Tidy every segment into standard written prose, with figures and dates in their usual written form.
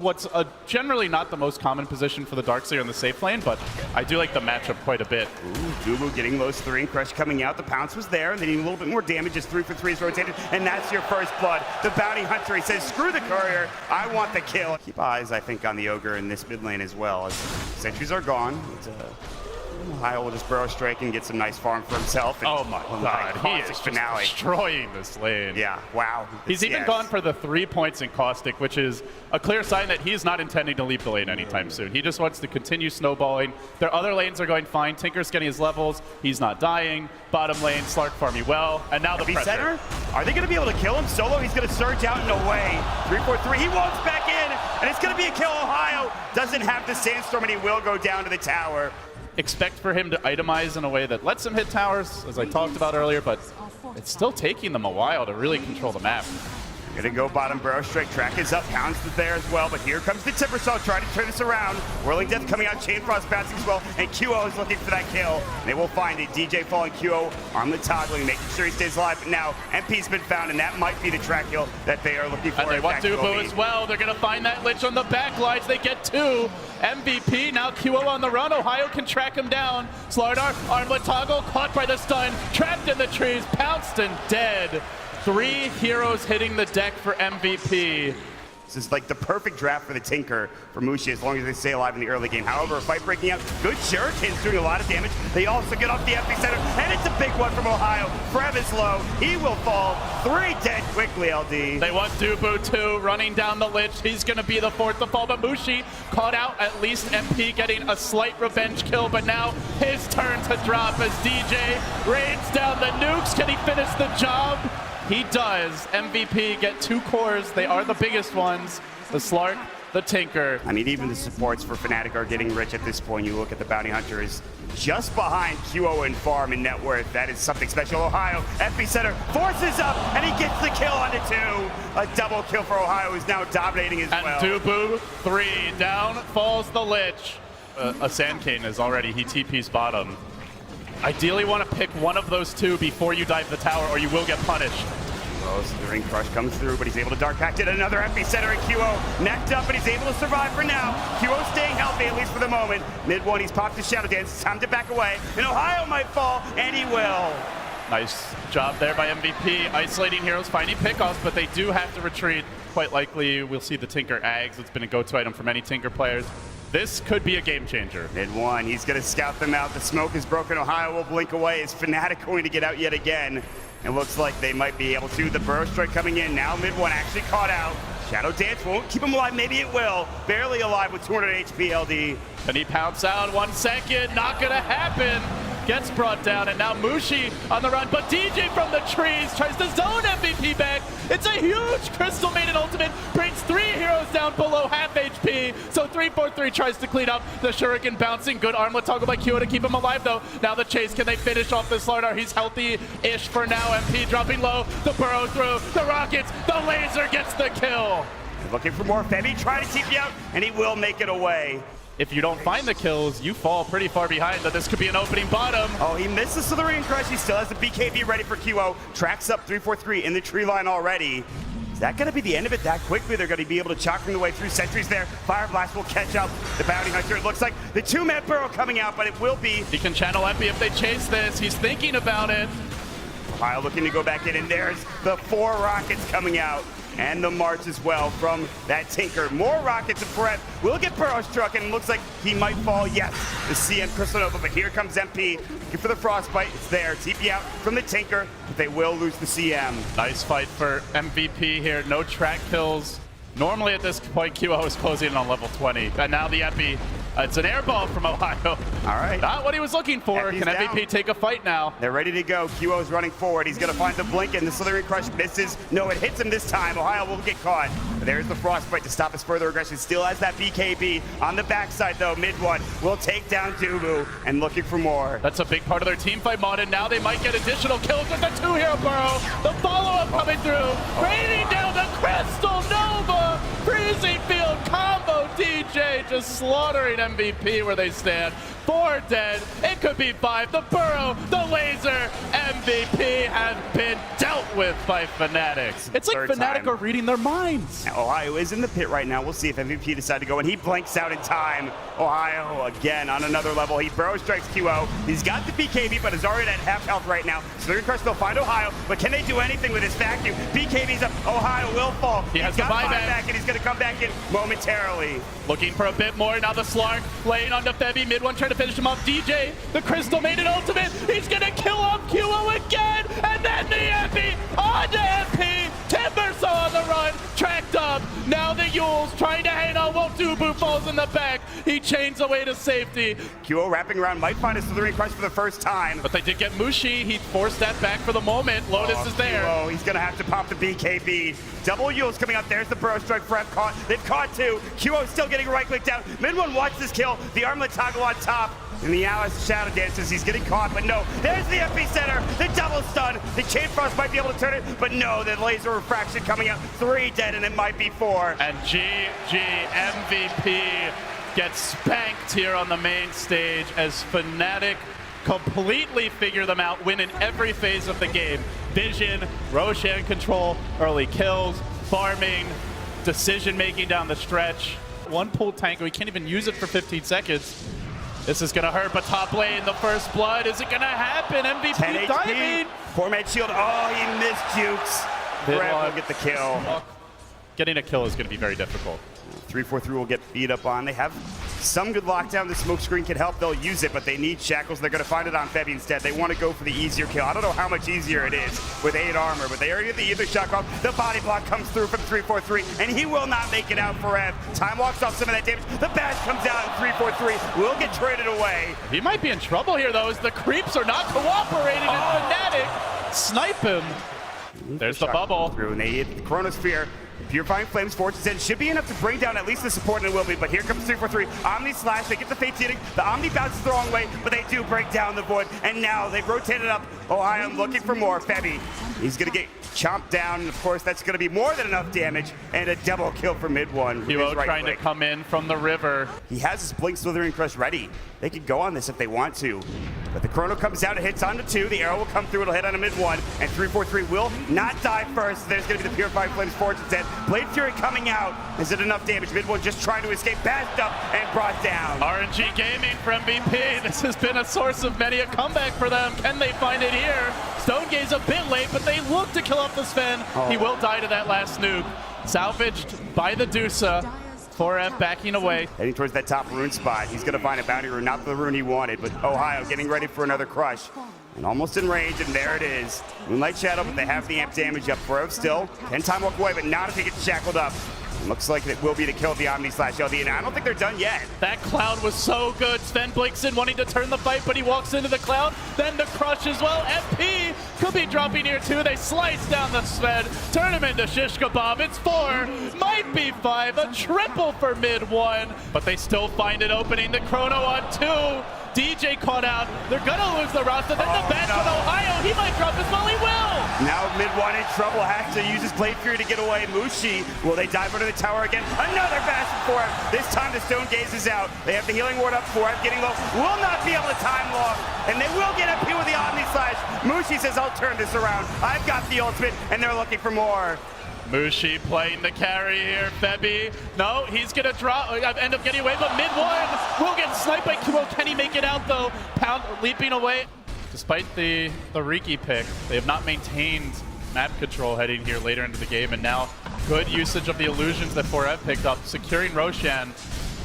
What's generally not the most common position for the Darkseer in the safe lane, but I do like the matchup quite a bit. Ooh, Dubu getting those 3 and Crush coming out. The pounce was there, and they need a little bit more damage as 3 for 3 is rotated, and that's your first blood. The Bounty Hunter, he says, screw the Courier, I want the kill. Keep eyes, I think, on the Ogre in this mid lane as well, as sentries are gone. Ohio will just burrow strike and get some nice farm for himself. Oh my god, he is just destroying this lane. Yeah, wow. He's even gone for the 3 points in Caustic, which is a clear sign that he's not intending to leave the lane anytime soon. He just wants to continue snowballing. Their other lanes are going fine. Tinker's getting his levels. He's not dying. Bottom lane, Slark farming well. And now the pressure. Center? Are they going to be able to kill him solo? He's going to surge out and away. 3-4-3. He walks back in, and it's going to be a kill. Ohio doesn't have the Sandstorm, and he will go down to the tower. Expect for him to itemize in a way that lets him hit towers, as I talked about earlier, but it's still taking them a while to really control the map. Gonna go bottom burrow strike. Track is up, Pounds is there as well, but here comes the Timbersaw trying to turn this around. Whirling Death coming out, Chain Frost bouncing as well, and QO is looking for that kill. They will find it. DJ falling, QO on the toggling, making sure he stays alive. But now MP's been found, and that might be the track kill that they are looking for. And they want Dubu as well. They're gonna find that Lich on the back lines. They get 2. MVP, now QO on the run. Ohio can track him down. Slardar, armlet toggle, caught by the stun, trapped in the trees, pounced and dead. 3 heroes hitting the deck for MVP. This is like the perfect draft for the Tinker for Mushi as long as they stay alive in the early game. However, a fight breaking out. Good Shurikens doing a lot of damage. They also get off the epicenter, and it's a big one from Ohio. Frev is low. He will fall. 3 dead quickly, LD. They want Dubu too, running down the Lich. He's going to be the 4th to fall, but Mushi caught out. At least MP getting a slight revenge kill, but now his turn to drop as DJ rains down the nukes. Can he finish the job? He does. MVP get 2 cores. They are the biggest ones. The Slark, the Tinker. I mean, even the supports for Fnatic are getting rich at this point. You look at the Bounty Hunter is just behind QO and Farm in net worth. That is something special. Ohio, epicenter, forces up, and he gets the kill on the 2. A double kill for Ohio, who's now dominating as well. And Dubu, 3. Down falls the Lich. A Sand Cane is already, he TP's bottom. Ideally want to pick one of those 2 before you dive the tower, or you will get punished. Oh, so the Ring Crush comes through, but he's able to Dark Pact it. Another epicenter, and QO necked up, and he's able to survive for now. QO staying healthy, at least for the moment. Mid 1, he's popped his Shadow Dance. It's time to back away, and Ohio might fall, and he will. Nice job there by MVP, isolating heroes, finding pickoffs, but they do have to retreat. Quite likely, we'll see the Tinker Ags. It's been a go-to item for many Tinker players. This could be a game changer. Mid 1, he's going to scout them out. The smoke is broken. Ohio will blink away. Is Fnatic going to get out yet again? It looks like they might be able to. The burrow strike coming in. Now mid 1 actually caught out. Shadow Dance won't keep him alive. Maybe it will. Barely alive with 200 HP LD. And he pounce out 1 second. Not going to happen. Gets brought down, and now Mushi on the run, but DJ from the trees tries to zone MVP back. It's a huge Crystal Maiden ultimate, brings 3 heroes down below half HP, so 3-4-3 tries to clean up. The Shuriken bouncing, good armlet toggle by QO to keep him alive though. Now the chase, can they finish off this Slardar? He's healthy-ish for now. MP dropping low, the burrow through, the rockets, the laser gets the kill. Looking for more. Femi trying to TP out, and he will make it away. If you don't find the kills, you fall pretty far behind, but this could be an opening bottom. Oh, he misses the Ring Crush. He still has the BKB ready for QO. Tracks up 3-4-3 in the tree line already. Is that going to be the end of it that quickly? They're going to be able to chalking the way through. Sentries there. Fire Blast will catch up the Bounty Hunter. It looks like the 2-man burrow coming out, but it will be. He can channel MP if they chase this. He's thinking about it. Ohio looking to go back in, and there's the 4 rockets coming out. And the March as well from that Tinker. More rockets and Brett will get burrow struck, and it looks like he might fall. Yes, the CM Crystal Nova, but here comes MP. Looking for the Frostbite. It's there. TP out from the Tinker, but they will lose the CM. Nice fight for MVP here. No track kills. Normally at this point, QO is closing in on level 20. And now the Epi. It's an airball from Ohio. All right. Not what he was looking for. Epi's Can MVP take a fight now? They're ready to go. QO's running forward. He's going to find the blink, and the Slithering Crush misses. No, it hits him this time. Ohio will get caught. But there's the Frostbite to stop his further aggression. Still has that BKB on the backside, though. Mid 1 will take down Dubu, and looking for more. That's a big part of their team fight mod, and now they might get additional kills with the 2-hero burrow. The follow-up coming through. Raining down the Crystal Nova. Freezing field combo. DJ just slaughtering MVP where they stand. 4 dead, it could be 5. The Burrow, the laser, MVP have been dealt with by Fnatic. It's like Fnatic are reading their minds. Ohio is in the pit right now. We'll see if MVP decides to go, and he blanks out in time. Ohio, again, on another level. He burrow strikes QO. He's got the BKB, but is already at half health right now. So they're going to they'll find Ohio, but can they do anything with this vacuum? BKB's up. Ohio will fall. He has got the buyback, and he's going to come back in momentarily. Looking for a bit more. Now the Slark laying onto Febby. Mid one trying to finish him off. DJ, the Crystal made an ultimate. He's going to kill off QO again. And then the MP onto MP. Timbersaw on the run. Tracked up. Now the Yules trying to hang on. Won't do. Boo falls in the back. He chains away to safety. QO wrapping around might find a Slithering Crush for the first time. But they did get Mushi. He forced that back for the moment. Lotus is there. Oh, he's going to have to pop the BKB. Double Yules coming up. There's the burrow strike. Fref caught. They've caught 2. QO still getting right click down. Mid one watch this kill. The armlet toggle on top. And the Alice Shadow Dances, he's getting caught, but no. There's the epicenter, the double stun. The Chain Frost might be able to turn it, but no, the laser refraction coming out. 3 dead, and it might be 4. And GG MVP gets spanked here on the main stage as Fnatic completely figure them out, win in every phase of the game. Vision, Roshan control, early kills, farming, decision making down the stretch. One pool tank, we can't even use it for 15 seconds. This is gonna hurt, but top lane, the first blood, is it gonna happen? MVP diving! 4-man shield, oh, he missed Jukes. Brad will get the kill. Getting a kill is gonna be very difficult. 343 will get beat up on. They have some good lockdown. The smoke screen can help. They'll use it, but they need shackles. They're going to find it on Febby instead. They want to go for the easier kill. I don't know how much easier it is with 8 armor, but they already get the ether shock off. The body block comes through from 343, and he will not make it out for Ev. Time walks off some of that damage. The bash comes out, and 343 will get traded away. He might be in trouble here, though, as the creeps are not cooperating, and Fnatic snipe him. There's the bubble. Through, and they hit the Chronosphere. Purifying Flames, Fortune's End should be enough to bring down at least the support, and it will be, but here comes 343. Omni Slash, they get the Fate's Eating. The Omni bounces the wrong way, but they do break down the Void, and now they've rotated up. Ohio looking for more. Febby, he's going to get chomped down, and of course that's going to be more than enough damage, and a double kill for mid one. Hero trying to come in from the river. He has his Blink Slithering Crush ready. They could go on this if they want to. But the Chrono comes out, it hits onto 2. The arrow will come through, it'll hit on a mid one, and 343 will not die first. There's going to be the Purifying Flames Fortune's End. Blade Fury coming out. Is it enough damage? Mid one just trying to escape, bashed up and brought down. RNG Gaming for MVP. This has been a source of many a comeback for them. Can they find it here? Stonegaze a bit late, but they look to kill off the Sven. He will die to that last nuke. Salvaged by the Dusa. 4F backing away. Heading towards that top rune spot. He's going to find a bounty rune, not the rune he wanted, but Ohio getting ready for another crush. And almost in range, and there it is. Moonlight Shadow, but they have the amp damage up. Furrow still. 10 time walk away, but not if he gets shackled up. Looks like it will be to kill the Omni Slash LD, and I don't think they're done yet. That cloud was so good. Sven blinks in, wanting to turn the fight, but he walks into the cloud. Then the crush as well. FP could be dropping here too. They slice down the Sven, turn him into shish kebab. It's 4, might be 5, a triple for mid one, but they still find it opening. The Chrono on 2. DJ caught out. They're gonna lose the roster. Then the bash with Ohio. He might drop as well. He will. Now mid one in trouble. Has to use his Blade Fury to get away. Mushi, will they dive under the tower again? Another bash for him. This time the Stone Gaze is out. They have the healing ward up for him. Getting low. Will not be able to time lock. And they will get up here with the Omni Slash. Mushi says, I'll turn this around. I've got the ultimate, and they're looking for more. Mushi playing the carry here. Febby, no, he's gonna drop, end up getting away, but mid one will get sniped by QO. Can he make it out though? Pound leaping away. Despite the Riki pick, they have not maintained map control heading here later into the game, and now good usage of the illusions that 4F picked up, securing Roshan.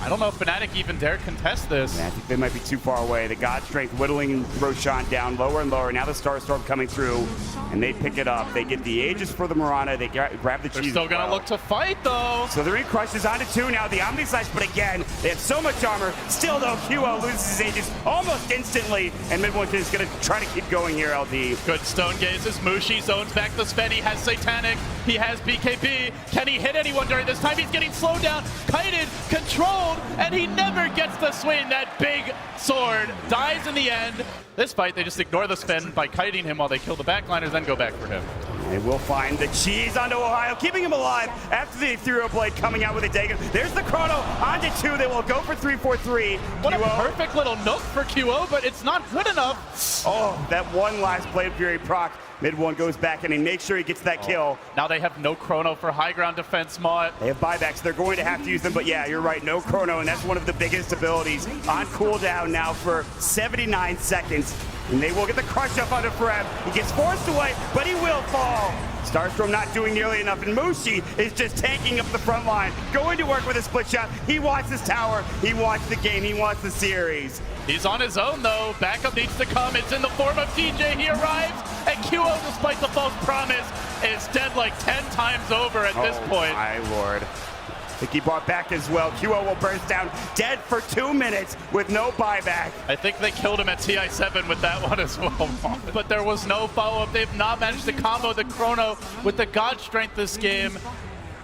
I don't know if Fnatic even dare contest this. Yeah, I think they might be too far away. The God Strength whittling Roshan down lower and lower. Now the Star Storm coming through, and they pick it up. They get the Aegis for the Mirana. They grab the cheese. They're still going to look to fight, though. So the Recrush is onto 2 now. The Omni Slash, but again, they have so much armor. Still, though, QO loses his Aegis almost instantly, and Midwood is going to try to keep going here, LD. Good Stone Gazes. Mushi zones back the Sven. He has Satanic. He has BKB. Can he hit anyone during this time? He's getting slowed down, kited, controlled, and he never gets the swing. That big sword dies in the end. This fight, they just ignore the Sven by kiting him while they kill the backliners, then go back for him. And we'll find the cheese onto Ohio, keeping him alive after the Ethereal Blade coming out with a dagger. There's the Chrono onto 2. They will go for 3-4-3. What a QO. perfect little nook for QO, but it's not good enough. Oh, that one last Blade Fury proc. Mid one goes back and he makes sure he gets that kill. Now they have no chrono for high ground defense, Mott. They have buybacks. They're going to have to use them, but yeah, you're right. No chrono, and that's one of the biggest abilities. On cooldown now for 79 seconds. And they will get the crush up onto Frem. He gets forced away, but he will fall. Starstorm not doing nearly enough, and Mushi is just tanking up the front line, going to work with a split shot. He wants his tower, he wants the game, he wants the series. He's on his own, though. Backup needs to come. It's in the form of DJ. He arrives, and QO, despite the false promise, is dead like 10 times over at this point. My lord. I think he brought back as well. QO will burst down dead for 2 minutes with no buyback. I think they killed him at TI7 with that one as well. But there was no follow-up. They've not managed to combo the chrono with the God Strength this game.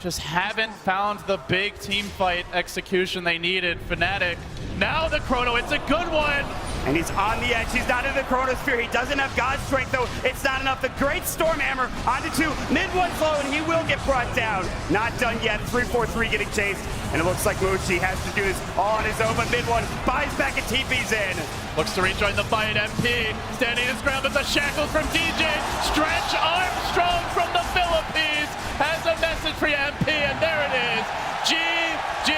Just haven't found the big team fight execution they needed. Fnatic, now the chrono, it's a good one. And he's on the edge. He's not in the chronosphere. He doesn't have God's strength, though. It's not enough. The great Storm Hammer onto 2. Mid one slow, and he will get brought down. Not done yet. 3-4-3 getting chased. And it looks like Mushi has to do this all on his own, but mid one buys back and TP's in. Looks to rejoin the fight. MP standing his ground, but the shackles from DJ. Stretch Armstrong from the Philippines has a message for MP, and there it is. GG.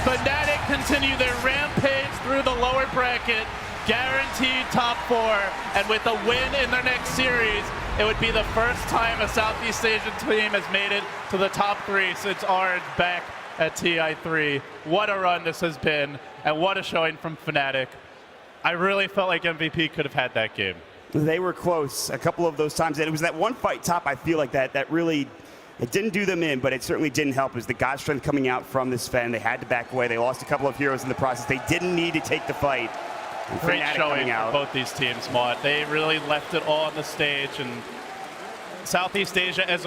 Fnatic continue their rampage through the lower bracket. Guaranteed top 4, and with a win in their next series, it would be the first time a Southeast Asian team has made it to the top 3 since Orange back at TI3. What a run this has been, and what a showing from Fnatic. I really felt like MVP could have had that game. They were close a couple of those times, and it was that one fight top, I feel like that really, it didn't do them in, but it certainly didn't help. It was the God Strength coming out from this Fen. They had to back away. They lost a couple of heroes in the process. They didn't need to take the fight. Great showing for both these teams, Mott. They really left it all on the stage, and Southeast Asia as a